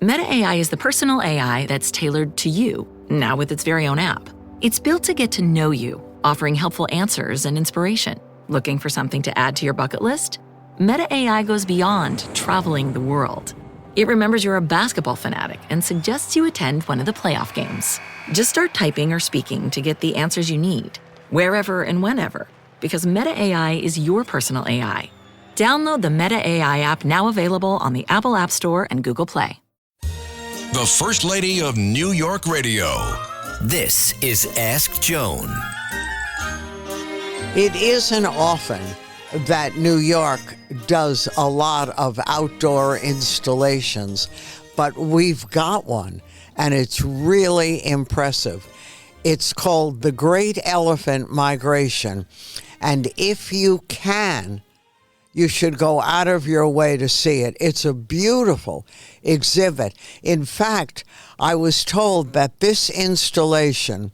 Meta AI is the personal AI that's tailored to you, now with its very own app. It's built to get to know you, offering helpful answers and inspiration. Looking for something to add to your bucket list? Meta AI goes beyond traveling the world. It remembers you're a basketball fanatic and suggests you attend one of the playoff games. Just start typing or speaking to get the answers you need, wherever and whenever, because Meta AI is your personal AI. Download the Meta AI app, now available on the Apple App Store and Google Play. The First Lady of New York Radio. This is Ask Joan. It isn't often that New York does a lot of outdoor installations, but we've got one, and it's really impressive. It's called the Great Elephant Migration, and if you can, you should go out of your way to see it. It's a beautiful exhibit. In fact, I was told that this installation,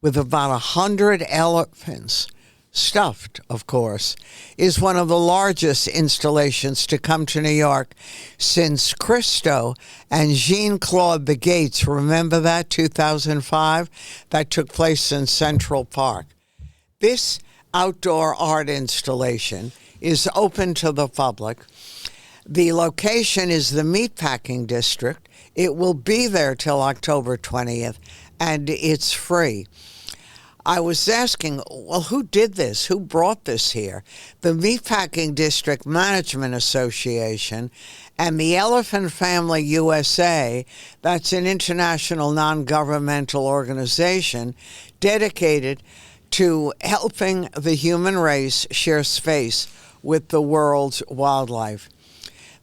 with about 100 elephants, stuffed, of course, is one of the largest installations to come to New York since Christo and Jean-Claude the Gates, remember that, 2005? That took place in Central Park. This outdoor art installation is open to the public. The location is the Meatpacking District. It will be there till October 20th, and it's free. I was asking, well, who did this? Who brought this here? The Meatpacking District Management Association and the Elephant Family USA, that's an international non-governmental organization dedicated to helping the human race share space with the world's wildlife.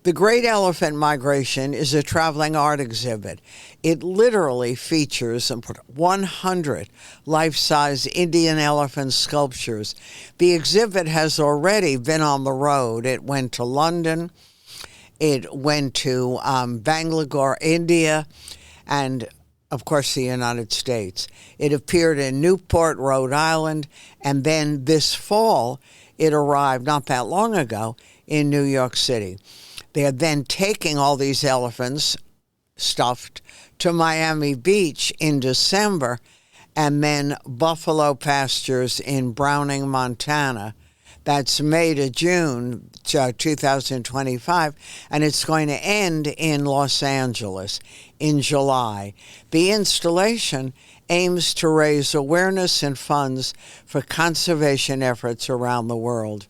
The Great Elephant Migration is a traveling art exhibit. It literally features 100 life-size Indian elephant sculptures. The exhibit has already been on the road. It went to London, it went to Bangalore, India, and of course the United States. It appeared in Newport, Rhode Island, and then this fall it arrived not that long ago in New York City. They are then taking all these elephants, stuffed, to Miami Beach in December, and then Buffalo Pastures in Browning, Montana. That's May to June 2025, and it's going to end in Los Angeles in July. The installation aims to raise awareness and funds for conservation efforts around the world.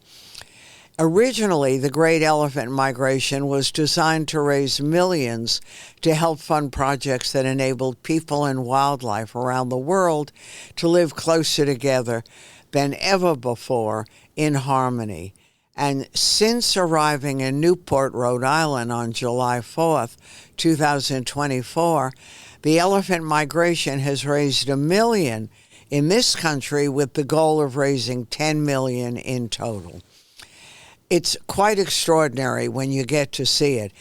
Originally, the Great Elephant Migration was designed to raise millions to help fund projects that enabled people and wildlife around the world to live closer together than ever before in harmony. And since arriving in Newport, Rhode Island on July 4th, 2024, the elephant migration has raised $1 million in this country with the goal of raising $10 million in total. It's quite extraordinary when you get to see it.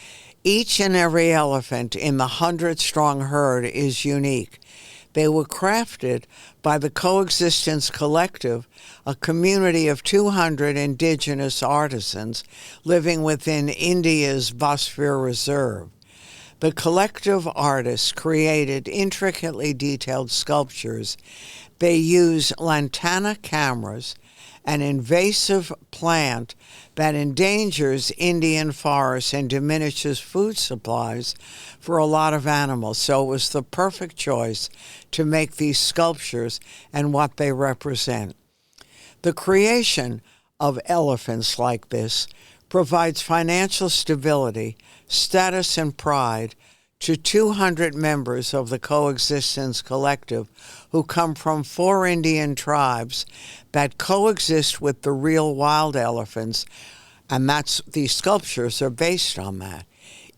Each and every elephant in the 100-strong herd is unique. They were crafted by the Coexistence Collective, a community of 200 indigenous artisans living within India's Biosphere Reserve. The collective artists created intricately detailed sculptures. They use lantana cameras, an invasive plant that endangers Indian forests and diminishes food supplies for a lot of animals. So it was the perfect choice to make these sculptures and what they represent. The creation of elephants like this provides financial stability, status, and pride to 200 members of the Coexistence Collective who come from 4 Indian tribes that coexist with the real wild elephants, and these sculptures are based on that.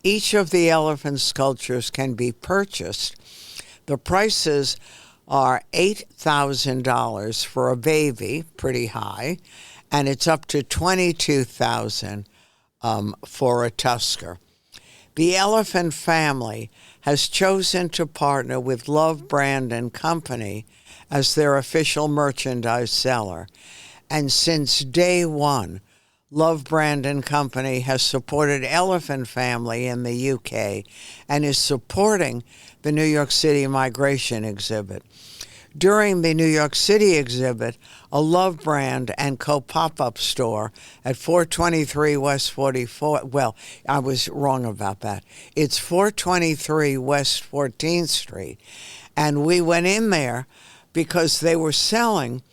Each of the elephant sculptures can be purchased. The prices are $8,000 for a baby, pretty high, and it's up to $22,000 for a tusker. The elephant family has chosen to partner with Love Brand and Company as their official merchandise seller. And since day one, Love Brand and Company has supported Elephant Family in the UK and is supporting the New York City Migration Exhibit. During the New York City exhibit, a Love Brand and Co. pop-up store at 423 West 44th, well, I was wrong about that. It's 423 West 14th Street. And we went in there because they were selling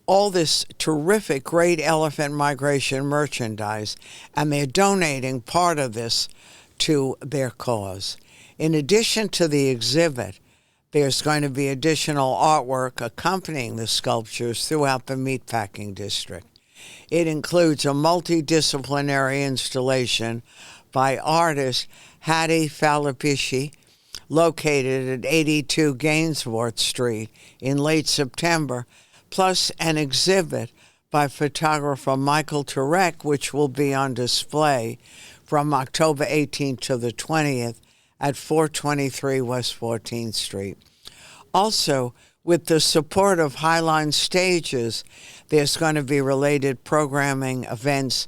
all this terrific great elephant migration merchandise, and they're donating part of this to their cause. In addition to the exhibit, there's going to be additional artwork accompanying the sculptures throughout the meatpacking district. It includes a multidisciplinary installation by artist Hattie Falapishi, located at 82 Gainsborough Street in late September, plus an exhibit by photographer Michael Turek, which will be on display from October 18th to the 20th at 423 West 14th Street. Also, with the support of Highline Stages, there's going to be related programming, events,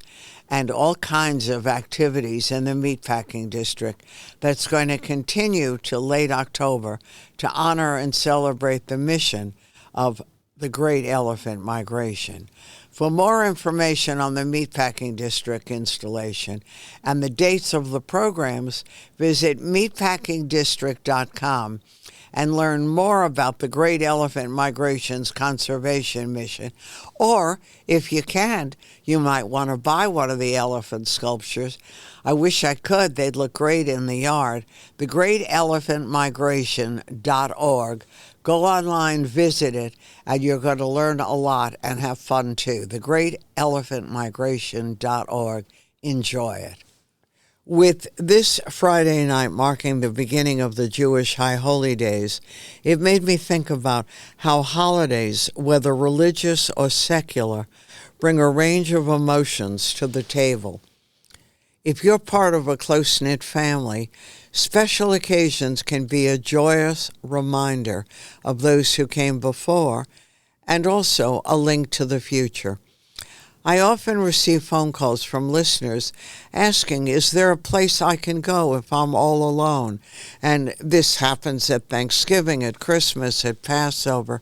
and all kinds of activities in the meatpacking district that's going to continue till late October to honor and celebrate the mission of the Great Elephant Migration. For more information on the Meatpacking District installation and the dates of the programs, visit meatpackingdistrict.com and learn more about the Great Elephant Migration's conservation mission. Or, if you can't, you might want to buy one of the elephant sculptures. I wish I could. They'd look great in the yard. thegreatelephantmigration.org. Go online, visit it, and you're going to learn a lot and have fun too. thegreatelephantmigration.org. Enjoy it. With this Friday night marking the beginning of the Jewish High Holy Days, it made me think about how holidays, whether religious or secular, bring a range of emotions to the table. If you're part of a close-knit family, special occasions can be a joyous reminder of those who came before and also a link to the future. I often receive phone calls from listeners asking, is there a place I can go if I'm all alone? And this happens at Thanksgiving, at Christmas, at Passover.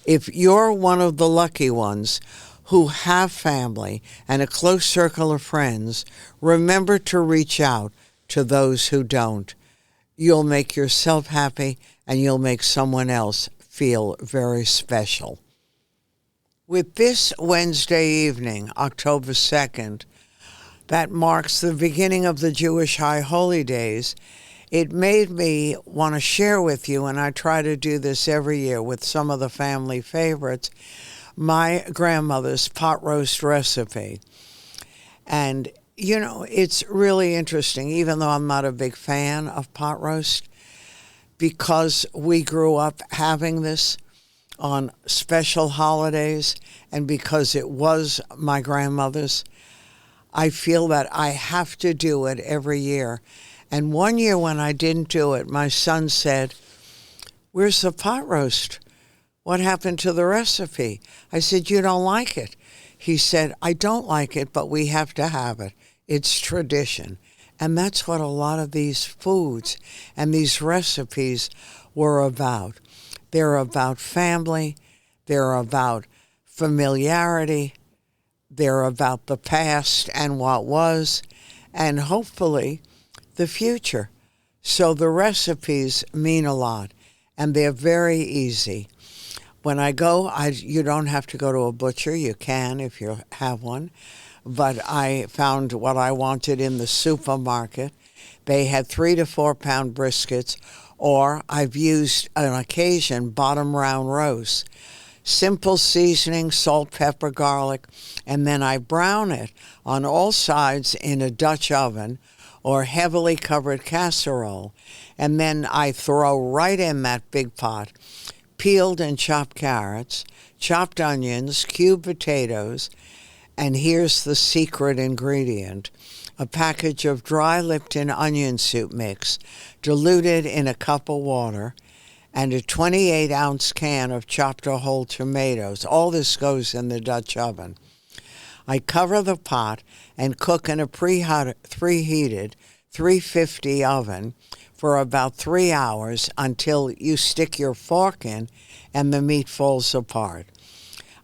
If you're one of the lucky ones who have family and a close circle of friends, remember to reach out to those who don't. You'll make yourself happy and you'll make someone else feel very special. With this Wednesday evening, October 2nd, that marks the beginning of the Jewish High Holy Days, it made me want to share with you, and I try to do this every year with some of the family favorites, my grandmother's pot roast recipe. And, you know, it's really interesting, even though I'm not a big fan of pot roast, because we grew up having this on special holidays, and because it was my grandmother's, I feel that I have to do it every year. And one year when I didn't do it, my son said, "Where's the pot roast? What happened to the recipe?" I said, "You don't like it." He said, "I don't like it, but we have to have it. It's tradition." And that's what a lot of these foods and these recipes were about. They're about family, they're about familiarity, they're about the past and what was, and hopefully the future. So the recipes mean a lot, and they're very easy. When I go, you don't have to go to a butcher. You can if you have one. But I found what I wanted in the supermarket. They had 3 to 4 pound briskets, or I've used, on occasion, bottom round roast. Simple seasoning, salt, pepper, garlic, and then I brown it on all sides in a Dutch oven or heavily covered casserole. And then I throw right in that big pot peeled and chopped carrots, chopped onions, cubed potatoes, and here's the secret ingredient: a package of dry Lipton onion soup mix diluted in a cup of water, and a 28-ounce can of chopped or whole tomatoes. All this goes in the Dutch oven. I cover the pot and cook in a preheated 350 oven for about 3 hours until you stick your fork in and the meat falls apart.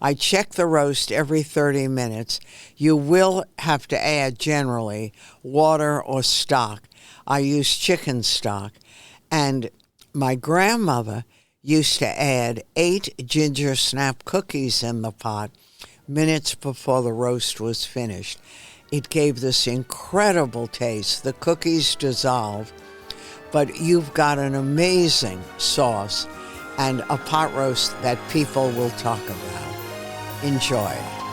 I check the roast every 30 minutes. You will have to add, generally, water or stock. I use chicken stock. And my grandmother used to add 8 ginger snap cookies in the pot minutes before the roast was finished. It gave this incredible taste. The cookies dissolve, but you've got an amazing sauce and a pot roast that people will talk about. Enjoy.